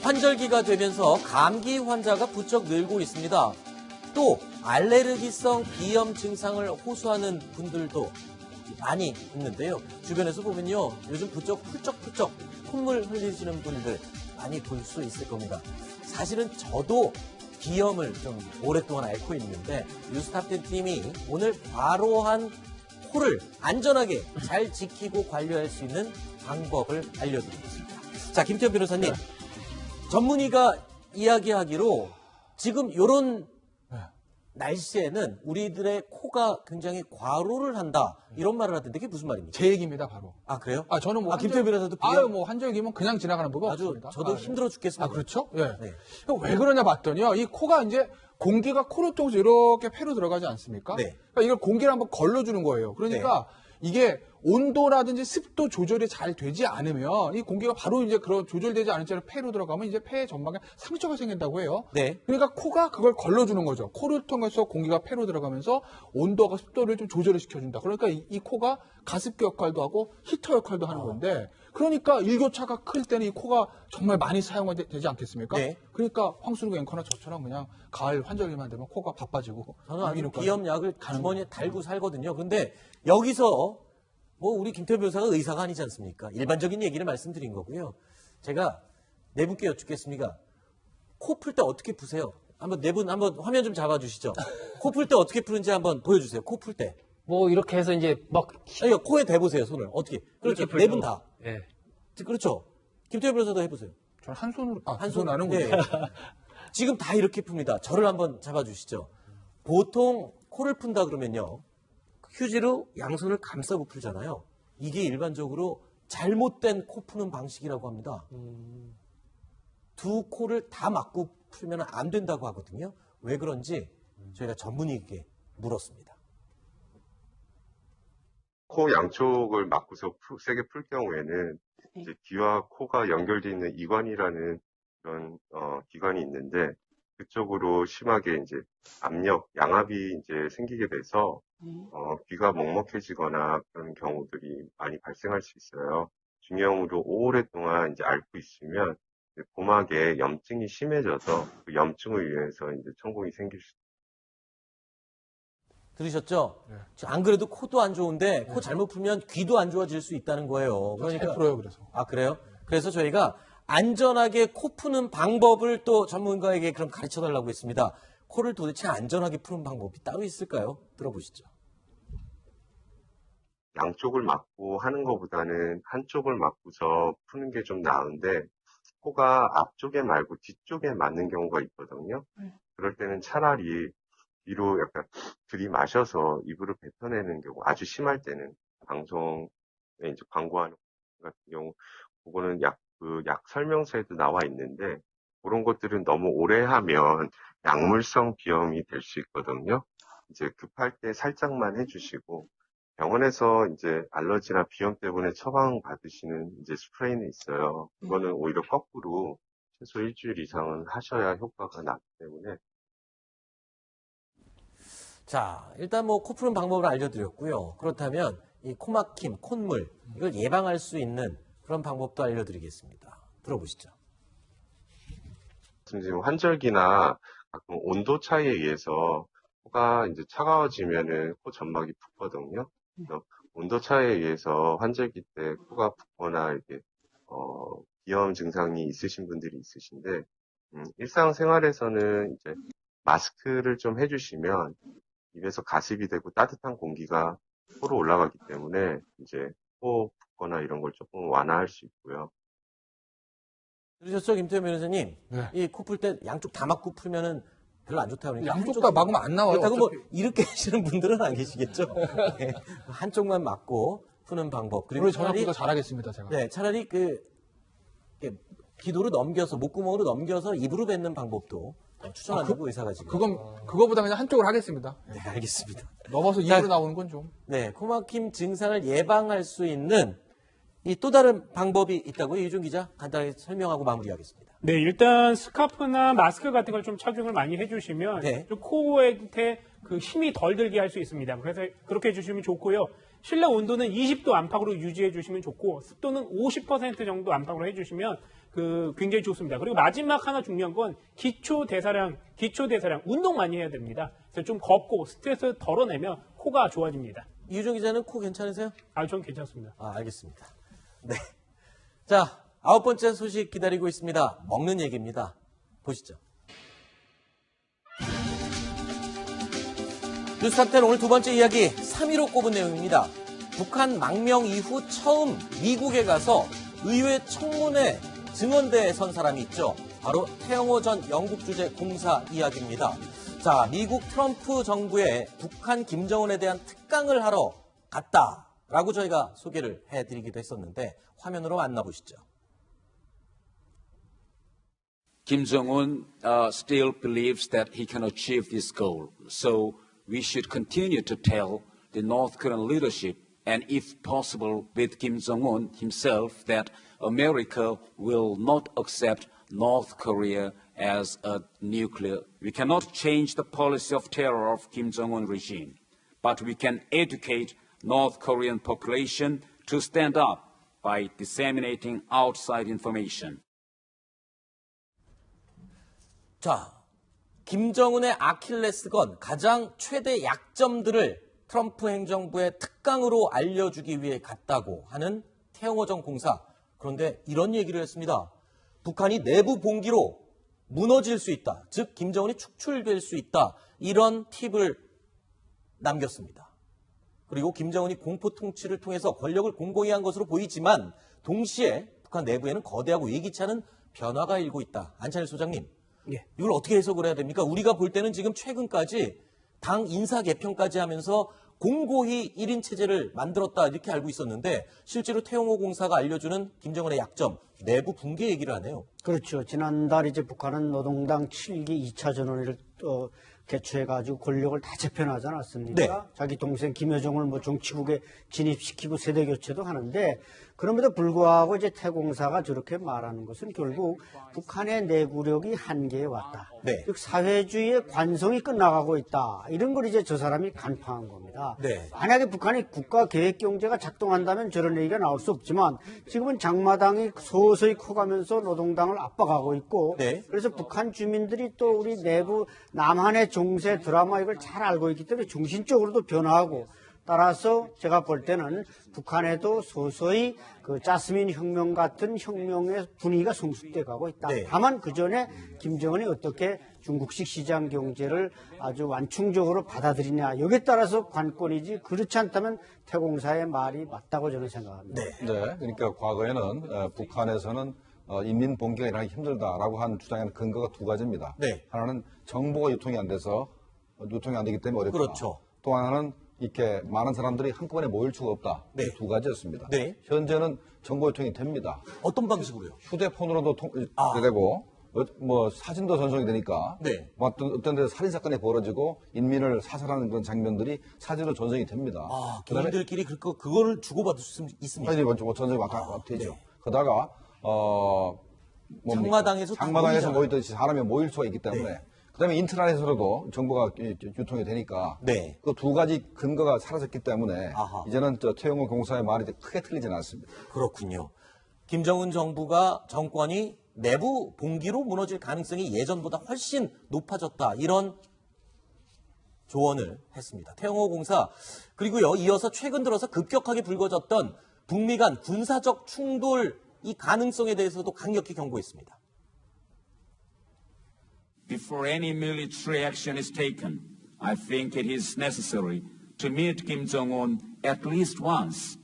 환절기가 되면서 감기 환자가 부쩍 늘고 있습니다. 또 알레르기성 비염 증상을 호소하는 분들도 많이 있는데요. 주변에서 보면요, 요즘 부쩍 훌쩍훌쩍 콧물 흘리시는 분들 많이 볼 수 있을 겁니다. 사실은 저도 비염을 좀 오랫동안 앓고 있는데 뉴스탑10 팀이 오늘 과로한 코를 안전하게 잘 지키고 관리할 수 있는 방법을 알려드리겠습니다. 자, 김태현 변호사님, 전문의가 이야기하기로 지금 이런 날씨에는 우리들의 코가 굉장히 과로를 한다, 이런 말을 하던데 그게 무슨 말입니까? 제 얘기입니다, 바로. 아, 그래요? 저는 뭐 김태현 변호사도 비염? 뭐 환절기면 그냥 지나가는 법은 아주 없습니다. 저도 힘들어 죽겠습니다. 그렇죠? 예. 네. 왜 그러냐 봤더니요, 이 코가 이제 공기가 코를 통해서 이렇게 폐로 들어가지 않습니까? 네. 그러니까 이걸 공기를 한번 걸러주는 거예요. 그러니까 이게 온도라든지 습도 조절이 잘 되지 않으면 이 공기가 바로 이제 그런 조절되지 않은 채로 폐로 들어가면 이제 폐 전방에 상처가 생긴다고 해요. 네. 그러니까 코가 그걸 걸러주는 거죠. 코를 통해서 공기가 폐로 들어가면서 온도와 습도를 좀 조절을 시켜준다. 그러니까 이 코가 가습기 역할도 하고 히터 역할도 하는 건데, 그러니까 일교차가 클 때는 이 코가 정말 많이 사용되지 않겠습니까? 네. 그러니까 황순욱 앵커나 저처럼 그냥 가을 환절기만 되면 코가 바빠지고 저는 아주 감기효과가 비염약을 주머니에 달고 살거든요. 그런데 여기서 뭐 우리 김태현 변호사가 의사가 아니지 않습니까? 일반적인 얘기를 말씀드린 거고요. 제가 네 분께 여쭙겠습니다. 코 풀 때 어떻게 푸세요? 한번 네 분 한번 화면 좀 잡아주시죠. 코 풀 때 어떻게 푸는지 한번 보여주세요. 코 풀 때. 뭐 이렇게 해서 이제 막 아니, 코에 대보세요, 손을. 어떻게? 그렇죠. 이렇게 네 분 다. 예. 그렇죠. 김태현 변호사도 해보세요. 저는 한 손으로 한 손 손 하는군요. 네. 지금 다 이렇게 풉니다. 저를 한번 잡아주시죠. 보통 코를 푼다 그러면요, 휴지로 양손을 감싸고 풀잖아요. 이게 일반적으로 잘못된 코 푸는 방식이라고 합니다. 두 코를 다 막고 풀면 안 된다고 하거든요. 왜 그런지 저희가 전문의에게 물었습니다. 코 양쪽을 막고서 세게 풀 경우에는 이제 귀와 코가 연결되어 있는 이관이라는 그런 기관이 있는데, 그쪽으로 심하게 이제 압력, 양압이 이제 생기게 돼서 귀가 먹먹해지거나 그런 경우들이 많이 발생할 수 있어요. 중형으로 오랫동안 이제 앓고 있으면 고막에 염증이 심해져서 그 염증을 위해서 이제 천공이 생길 수 있어요. 들으셨죠? 안 그래도 코도 안 좋은데 코 잘못 풀면 귀도 안 좋아질 수 있다는 거예요. 잘 풀어요, 그래서. 아, 그래요? 그래서 저희가 안전하게 코 푸는 방법을 또 전문가에게 그럼 가르쳐 달라고 했습니다. 코를 도대체 안전하게 푸는 방법이 따로 있을까요? 들어보시죠. 양쪽을 막고 하는 것보다는 한쪽을 막고서 푸는 게 좀 나은데, 코가 앞쪽에 말고 뒤쪽에 맞는 경우가 있거든요. 그럴 때는 차라리 뒤로 약간 들이마셔서 입으로 뱉어내는 경우, 아주 심할 때는 방송에 이제 광고하는 같은 경우, 그거는 약 설명서에도 나와 있는데, 그런 것들은 너무 오래 하면 약물성 비염이 될 수 있거든요. 이제 급할 때 살짝만 해주시고, 병원에서 이제 알러지나 비염 때문에 처방 받으시는 이제 스프레이는 있어요. 그거는 오히려 거꾸로 최소 일주일 이상은 하셔야 효과가 나기 때문에. 자, 일단 뭐 코 푸는 방법을 알려드렸고요. 그렇다면 이 코막힘, 콧물, 이걸 예방할 수 있는 그런 방법도 알려드리겠습니다. 들어보시죠. 지금 환절기나 가끔 온도 차이에 의해서 코가 이제 차가워지면은 코 점막이 붓거든요. 그래서 온도 차이에 의해서 환절기 때 코가 붓거나 이렇게 비염 증상이 있으신 분들이 있으신데, 일상생활에서는 이제 마스크를 좀 해주시면 입에서 가습이 되고 따뜻한 공기가 코로 올라가기 때문에 이제 코 붓거나 이런 걸 조금 완화할 수 있고요. 들으셨죠, 김태현 변호사님? 네. 이 코 풀 때 양쪽 다 막고 풀면은 별로 안 좋다고 그러니까 양쪽 다 막으면 안 나와요. 그렇다고 뭐 어차피. 이렇게 하시는 분들은 안 계시겠죠? 네. 한쪽만 막고 푸는 방법. 그리고 오늘 저녁부터 잘하겠습니다, 제가. 네, 차라리 이렇게 기도로 넘겨서, 목구멍으로 넘겨서 입으로 뱉는 방법도 추천한다고 의사가 지금. 그거보다 그냥 한쪽을 하겠습니다. 네, 알겠습니다. 넘어서 입으로 나오는 건 좀. 네, 코막힘 증상을 예방할 수 있는 이 또 다른 방법이 있다고요? 이준 기자, 간단하게 설명하고 마무리하겠습니다. 네, 일단 스카프나 마스크 같은 걸 좀 착용을 많이 해주시면 네. 좀 코에 그 힘이 덜 들게 할 수 있습니다. 그래서 그렇게 해주시면 좋고요. 실내 온도는 20도 안팎으로 유지해 주시면 좋고, 습도는 50% 정도 안팎으로 해주시면 굉장히 좋습니다. 그리고 마지막 하나 중요한 건 기초 대사량 운동 많이 해야 됩니다. 그래서 좀 걷고 스트레스 덜어내면 코가 좋아집니다. 이유정 기자는 코 괜찮으세요? 전 괜찮습니다. 알겠습니다. 네. 자, 9번째 소식 기다리고 있습니다. 먹는 얘기입니다. 보시죠. 뉴스탑10 오늘 두 번째 이야기 3위로 꼽은 내용입니다. 북한 망명 이후 처음 미국에 가서 의회 청문회 증언대에 선 사람이 있죠. 바로 태영호 전 영국 주재 공사 이야기입니다. 자, 미국 트럼프 정부에 북한 김정은에 대한 특강을 하러 갔다라고 저희가 소개를 해드리기도 했었는데 화면으로 만나보시죠. Kim Jong-un still believes that he can achieve this goal. So we should continue to tell the North Korean leadership and if possible with Kim Jong-un himself that America will not accept North Korea as a nuclear. We cannot change the policy of terror of Kim Jong-un regime, but we can educate North Korean population to stand up by disseminating outside information. 자, 김정은의 아킬레스건 가장 최대 약점들을 트럼프 행정부의 특강으로 알려주기 위해 갔다고 하는 태영호 전 공사. 그런데 이런 얘기를 했습니다. 북한이 내부 봉기로 무너질 수 있다. 즉 김정은이 축출될 수 있다. 이런 팁을 남겼습니다. 그리고 김정은이 공포 통치를 통해서 권력을 공공히 한 것으로 보이지만 동시에 북한 내부에는 거대하고 예기치 않은 변화가 일고 있다. 안찬일 소장님. 예. 이걸 어떻게 해석을 해야 됩니까? 우리가 볼 때는 지금 최근까지 당 인사 개편까지 하면서 공고히 1인 체제를 만들었다 이렇게 알고 있었는데 실제로 태영호 공사가 알려주는 김정은의 약점, 내부 붕괴 얘기를 하네요. 그렇죠. 지난달 이제 북한은 노동당 7기 2차 전원회를 개최해가지고 권력을 다 재편하지 않았습니까? 네. 자기 동생 김여정을 뭐 정치국에 진입시키고 세대 교체도 하는데 그럼에도 불구하고 이제 태공사가 저렇게 말하는 것은 결국 북한의 내구력이 한계에 왔다. 네. 즉 사회주의의 관성이 끝나가고 있다. 이런 걸 이제 저 사람이 간파한 겁니다. 네. 만약에 북한이 국가 계획 경제가 작동한다면 저런 얘기가 나올 수 없지만 지금은 장마당이 서서히 커가면서 노동당을 압박하고 있고 네. 그래서 북한 주민들이 또 우리 내부 남한의 정세 드라마 이걸 잘 알고 있기 때문에 정신적으로도 변화하고 따라서 제가 볼 때는 북한에도 서서히 그 자스민 혁명 같은 혁명의 분위기가 성숙돼 가고 있다. 네. 다만 그 전에 김정은이 어떻게 중국식 시장 경제를 아주 완충적으로 받아들이냐 여기에 따라서 관건이지 그렇지 않다면 태공사의 말이 맞다고 저는 생각합니다. 네. 네, 그러니까 과거에는 북한에서는 인민 봉기가 일어나기 힘들다라고 한 주장에는 근거가 두 가지입니다. 네. 하나는 정보가 유통이 안 돼서 유통이 안 되기 때문에 어렵다. 그렇죠. 또 하나는 이렇게 많은 사람들이 한꺼번에 모일 수가 없다. 네. 이 두 가지였습니다. 네. 현재는 정보 유통이 됩니다. 어떤 방식으로요? 휴대폰으로도 되고 뭐 사진도 전송이 되니까 네. 뭐 어떤 데서 살인 사건이 벌어지고 인민을 사살하는 그런 장면들이 사진으로 전송이 됩니다. 그다음에 개인들끼리 그거를 주고받을 수 있습니다. 사진이 먼저 전송이 막 되죠. 그러다가 장마당에서 장마당에서 모이잖아요. 모이듯이 사람이 모일 수가 있기 때문에 네. 그다음에 인터넷에서도 정보가 유통이 되니까 네. 그 두 가지 근거가 사라졌기 때문에 아하. 이제는 태영호 공사의 말이 크게 틀리지는 않습니다. 그렇군요. 김정은 정권이 내부 봉기로 무너질 가능성이 예전보다 훨씬 높아졌다. 이런 조언을 했습니다. 태영호 공사 그리고요 이어서 최근 들어서 급격하게 불거졌던 북미 간 군사적 충돌 이 가능성에 대해서도 강력히 경고했습니다. Before any military action is taken, I think it is necessary to meet Kim Jong-un at least once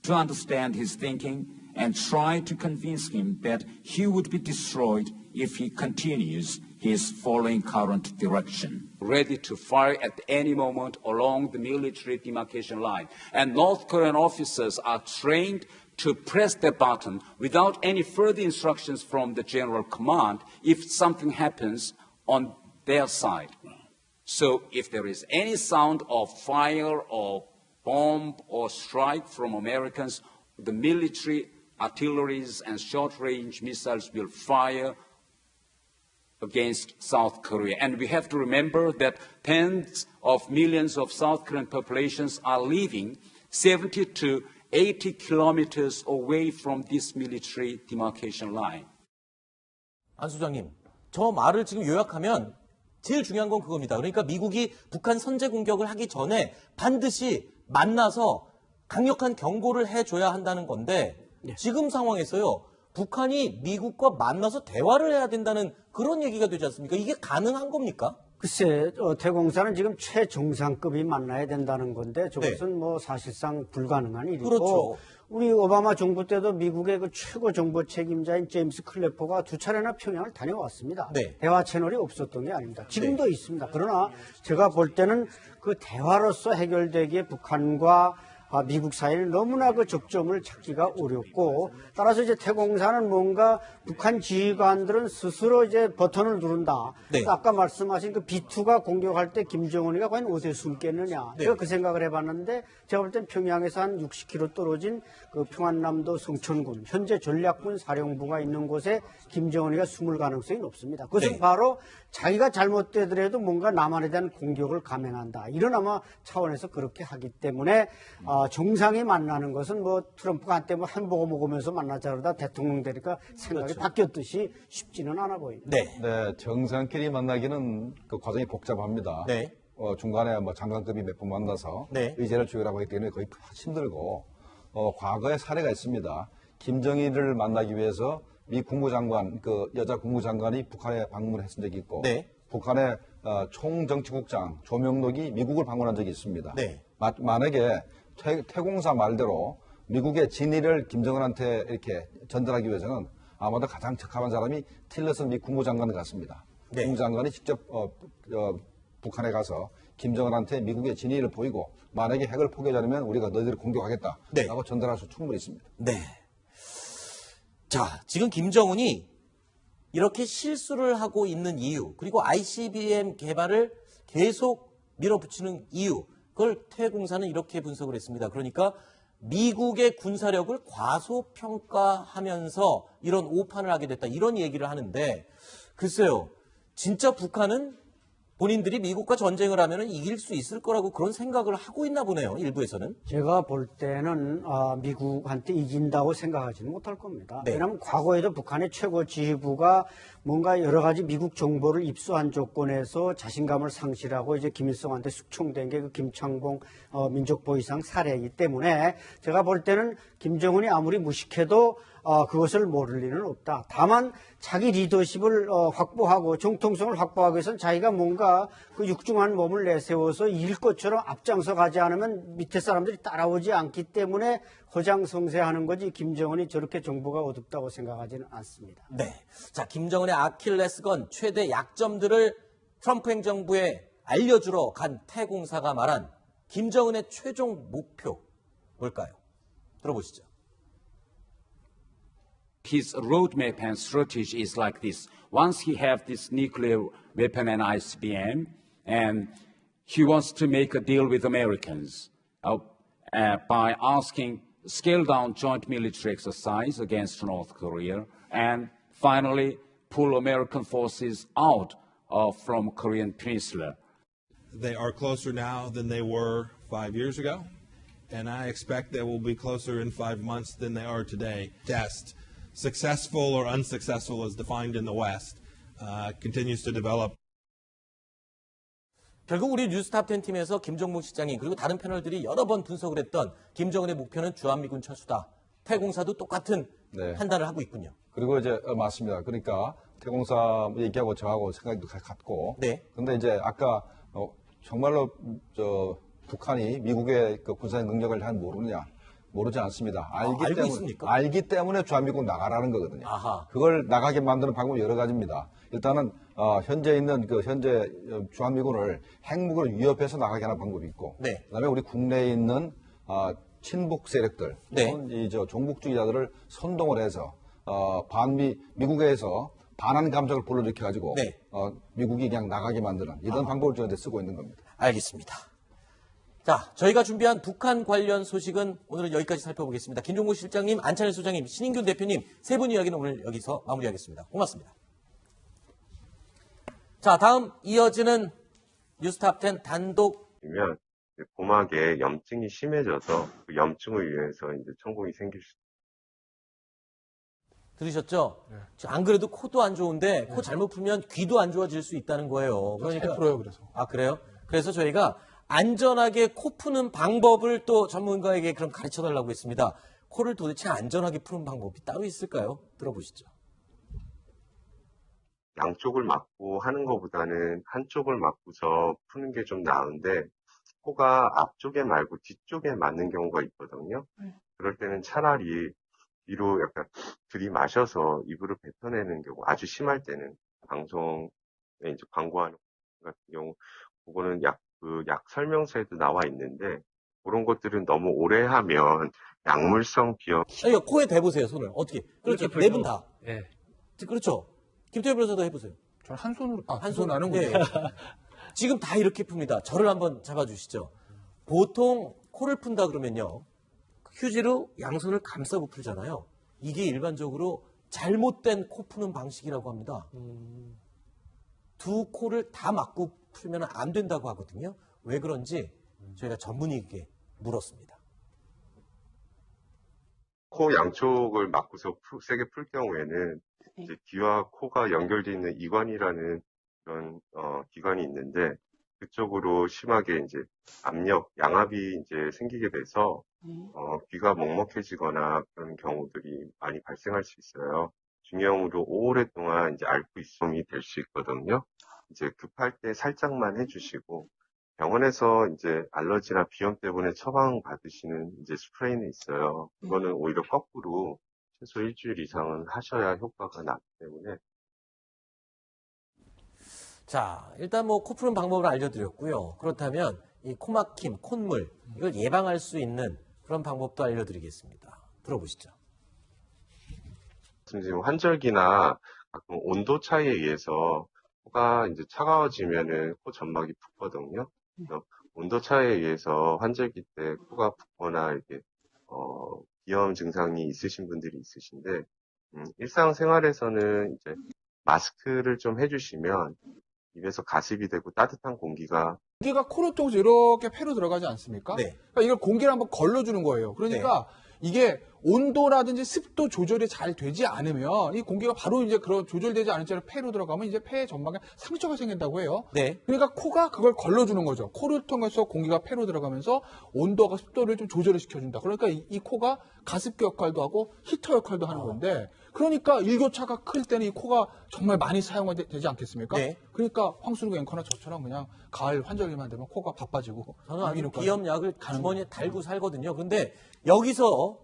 to understand his thinking and try to convince him that he would be destroyed if he continues his following current direction. Ready to fire at any moment along the military demarcation line. And North Korean officers are trained to press the button without any further instructions from the general command if something happens on their side. So if there is any sound of fire or bomb or strike from Americans, the military artilleries and short-range missiles will fire against South Korea. And we have to remember that tens of millions of South Korean populations are living 70 to 80 kilometers away from this military demarcation line. 안 소장님, 저 말을 지금 요약하면 제일 중요한 건 그겁니다. 그러니까 미국이 북한 선제 공격을 하기 전에 반드시 만나서 강력한 경고를 해줘야 한다는 건데 지금 상황에서요. 북한이 미국과 만나서 대화를 해야 된다는 그런 얘기가 되지 않습니까? 이게 가능한 겁니까? 글쎄, 태공사는 지금 최정상급이 만나야 된다는 건데 저것은 뭐 사실상 불가능한 일이고 그렇죠. 우리 오바마 정부 때도 미국의 그 최고 정보 책임자인 제임스 클래퍼가 2차례나 평양을 다녀왔습니다. 네. 대화 채널이 없었던 게 아닙니다. 지금도 있습니다. 그러나 제가 볼 때는 그 대화로서 해결되기에 북한과 미국 사이는 너무나 그 접점을 찾기가 어렵고 따라서 이제 태공사는 뭔가 북한 지휘관들은 스스로 이제 버튼을 누른다. 네. 아까 말씀하신 그 B2가 공격할 때 김정은이가 과연 어디에 숨겠느냐. 네. 제가 그 생각을 해봤는데 제가 볼 땐 평양에서 한 60km 떨어진 그 평안남도 성천군 현재 전략군 사령부가 있는 곳에 김정은이가 숨을 가능성이 높습니다. 그것은 네. 바로 자기가 잘못되더라도 뭔가 남한에 대한 공격을 감행한다. 이런 아마 차원에서 그렇게 하기 때문에 정상이 만나는 것은 뭐 트럼프가 한때 뭐 햄버거 먹으면서 만나자 그러다 대통령 되니까 생각이 그렇죠. 바뀌었듯이 쉽지는 않아 보입니다. 네. 네, 정상끼리 만나기는 그 과정이 복잡합니다. 네. 중간에 뭐 장관급이 몇 번 만나서 네. 의제를 조율하고 하기 때문에 거의 힘들고 과거에 사례가 있습니다. 김정일을 만나기 위해서 미 국무장관, 그 여자 국무장관이 북한에 방문했은 적이 있고 네. 북한의 총정치국장 조명록이 미국을 방문한 적이 있습니다. 네. 만약에 태공사 말대로 미국의 진위를 김정은한테 이렇게 전달하기 위해서는 아마도 가장 적합한 사람이 틸러슨 미 국무장관 같습니다. 네. 국무장관이 직접 북한에 가서 김정은한테 미국의 진위를 보이고 만약에 핵을 포기하자면 우리가 너희들을 공격하겠다 네. 라고 전달할 수 충분히 있습니다. 네. 자, 지금 김정은이 이렇게 실수를 하고 있는 이유, 그리고 ICBM 개발을 계속 밀어붙이는 이유, 그걸 태공사는 이렇게 분석을 했습니다. 그러니까 미국의 군사력을 과소평가하면서 이런 오판을 하게 됐다. 이런 얘기를 하는데 글쎄요. 진짜 북한은 본인들이 미국과 전쟁을 하면 이길 수 있을 거라고 그런 생각을 하고 있나 보네요. 일부에서는. 제가 볼 때는 미국한테 이긴다고 생각하지는 못할 겁니다. 네. 왜냐하면 과거에도 북한의 최고 지휘부가 뭔가 여러 가지 미국 정보를 입수한 조건에서 자신감을 상실하고 이제 김일성한테 숙청된 게 그 김창봉 민족보위상 사례이기 때문에 제가 볼 때는 김정은이 아무리 무식해도 그것을 모를 리는 없다. 다만 자기 리더십을 확보하고 정통성을 확보하기 위해서는 자기가 뭔가 그 육중한 몸을 내세워서 이길 것처럼 앞장서 가지 않으면 밑에 사람들이 따라오지 않기 때문에 허장성세하는 거지 김정은이 저렇게 정보가 어둡다고 생각하지는 않습니다. 네. 자, 김정은의 아킬레스건 최대 약점들을 트럼프 행정부에 알려주러 간 태공사가 말한 김정은의 최종 목표 뭘까요? 들어보시죠. His roadmap and strategy is like this. Once he have this nuclear weapon and ICBM, and he wants to make a deal with Americans by asking scale down joint military exercise against North Korea, and finally pull American forces out from Korean Peninsula. They are closer now than they were 5 years ago, and I expect they will be closer in 5 months than they are today. Test, successful or unsuccessful as defined in the West, continues to develop. 결국 우리 뉴스탑 10 팀에서 김종국 실장님 그리고 다른 패널들이 여러 번 분석을 했던 김정은의 목표는 주한미군 철수다. 태공사도 똑같은 네. 판단을 하고 있군요. 그리고 이제 맞습니다. 그러니까 태공사 얘기하고 저하고 생각도 같고. 네. 근데 이제 아까 정말로 북한이 미국의 그 군사적 능력을 잘 모르느냐? 모르지 않습니다. 알고 있습니까? 알기 때문에 주한미군 나가라는 거거든요. 아하. 그걸 나가게 만드는 방법이 여러 가지입니다. 일단은 현재 있는 현재 주한미군을 핵무기로 위협해서 나가게 하는 방법이 있고, 네. 그다음에 우리 국내에 있는 친북 세력들, 네. 종북주의자들을 선동을 해서 미국에서 반한 감정을 불러일으켜 가지고 네. 미국이 그냥 나가게 만드는 이런 방법을 저한테 쓰고 있는 겁니다. 알겠습니다. 자, 저희가 준비한 북한 관련 소식은 오늘은 여기까지 살펴보겠습니다. 김종국 실장님, 안찬일 소장님, 신인균 대표님 세 분 이야기는 오늘 여기서 마무리하겠습니다. 고맙습니다. 자, 다음 이어지는 뉴스탑 10 단독 면 고막에 염증이 심해져서 그 염증을 위해서 이제 천공이 생길 수 들으셨죠? 안 그래도 코도 안 좋은데 코 잘못 풀면 귀도 안 좋아질 수 있다는 거예요. 잘 풀어요, 그래서. 아, 그래요? 그래서 저희가 안전하게 코 푸는 방법을 또 전문가에게 그럼 가르쳐 달라고 했습니다. 코를 도대체 안전하게 푸는 방법이 따로 있을까요? 들어보시죠. 양쪽을 막고 하는 것보다는 한쪽을 막고서 푸는 게 좀 나은데, 코가 앞쪽에 말고 뒤쪽에 맞는 경우가 있거든요. 그럴 때는 차라리 뒤로 약간 들이마셔서 입으로 뱉어내는 경우, 아주 심할 때는 방송에 이제 광고하는 같은 경우, 그거는 약 설명서에도 나와 있는데, 그런 것들은 너무 오래 하면 약물성 비염. 아니, 코에 대보세요, 손을. 어떻게? 그렇죠. 네 분 다. 예. 그렇죠. 김태현 변호사도 해보세요. 저는 한 손으로, 한 한 손 하는 네. 거예요. 지금 다 이렇게 풉니다. 저를 한번 잡아주시죠. 보통 코를 푼다 그러면요. 휴지로 양손을 감싸고 풀잖아요. 이게 일반적으로 잘못된 코 푸는 방식이라고 합니다. 두 코를 다 막고 풀면 안 된다고 하거든요. 왜 그런지 저희가 전문의에게 물었습니다. 코 양쪽을 막고서 세게 풀 경우에는 이제 귀와 코가 연결되어 있는 이관이라는 그런 기관이 있는데, 그쪽으로 심하게 이제 압력, 양압이 이제 생기게 돼서 귀가 먹먹해지거나 그런 경우들이 많이 발생할 수 있어요. 중형으로 오랫동안 이제 앓고 있음이 될 수 있거든요. 이제 급할 때 살짝만 해주시고, 병원에서 이제 알러지나 비염 때문에 처방 받으시는 이제 스프레이는 있어요. 그거는 오히려 거꾸로 최소 일주일 이상은 하셔야 효과가 나기 때문에. 자, 일단 뭐 코 푸는 방법을 알려드렸고요. 그렇다면 이 코막힘, 콧물 이걸 예방할 수 있는 그런 방법도 알려드리겠습니다. 들어보시죠. 지금 환절기나 가끔 온도 차이에 의해서 코가 이제 차가워지면은 코 점막이 붓거든요. 그래서 온도 차이에 의해서 환절기 때 코가 붓거나 이렇게 비염 증상이 있으신 분들이 있으신데, 일상생활에서는 이제 마스크를 좀 해주시면 입에서 가습이 되고 따뜻한 공기가 코를 통해서 이렇게 폐로 들어가지 않습니까? 네. 그러니까 이걸 공기를 한번 걸러주는 거예요. 그러니까 이게 온도라든지 습도 조절이 잘 되지 않으면 이 공기가 바로 이제 그런 조절되지 않은 채로 폐로 들어가면 이제 폐 전막에 상처가 생긴다고 해요. 네. 그러니까 코가 그걸 걸러주는 거죠. 코를 통해서 공기가 폐로 들어가면서 온도가 습도를 좀 조절을 시켜준다. 그러니까 이 코가 가습기 역할도 하고 히터 역할도 하는 건데, 그러니까 일교차가 클 때는 이 코가 정말 많이 사용되지 않겠습니까? 네. 그러니까 황순욱 앵커나 저처럼 그냥 가을 환절기만 되면 코가 바빠지고 저는 아주 이렇게 비염약을 주머니에 달고 살거든요. 근데 여기서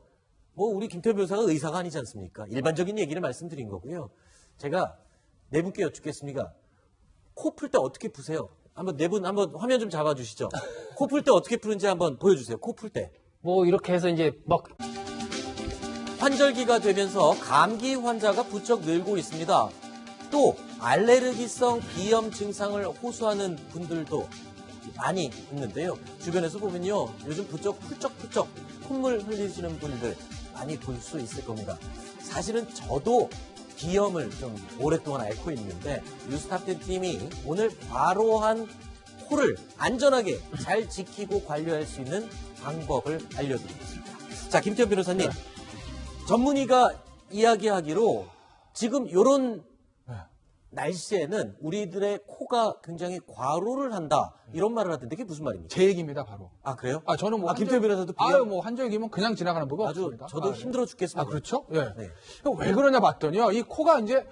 뭐 우리 김태현 변호사가 의사가 아니지 않습니까? 일반적인 얘기를 말씀드린 거고요. 제가 네 분께 여쭙겠습니다. 코 풀 때 어떻게 푸세요? 한번 네 분 한번 화면 좀 잡아주시죠. 코 풀 때 어떻게 푸는지 한번 보여주세요. 코 풀 때. 뭐 이렇게 해서 이제 막 환절기가 되면서 감기 환자가 부쩍 늘고 있습니다. 또 알레르기성 비염 증상을 호소하는 분들도 많이 있는데요. 주변에서 보면요. 요즘 부쩍 훌쩍훌쩍 콧물 흘리시는 분들 많이 볼 수 있을 겁니다. 사실은 저도 비염을 좀 오랫동안 앓고 있는데 뉴스탑10 팀이 오늘 과로한 코를 안전하게 잘 지키고 관리할 수 있는 방법을 알려드리겠습니다. 자, 김태현 변호사님. 전문의가 이야기하기로 지금 이런 날씨에는 우리들의 코가 굉장히 과로를 한다. 이런 말을 하던데 그게 무슨 말입니까? 제 얘기입니다, 바로. 아, 그래요? 저는 뭐 김태현 변호사도 뭐 환절기면 그냥 지나가는 법이 아주 없습니다. 저도 힘들어 죽겠습니다. 그렇죠? 예. 네. 왜 그러냐 봤더니요. 이 코가 이제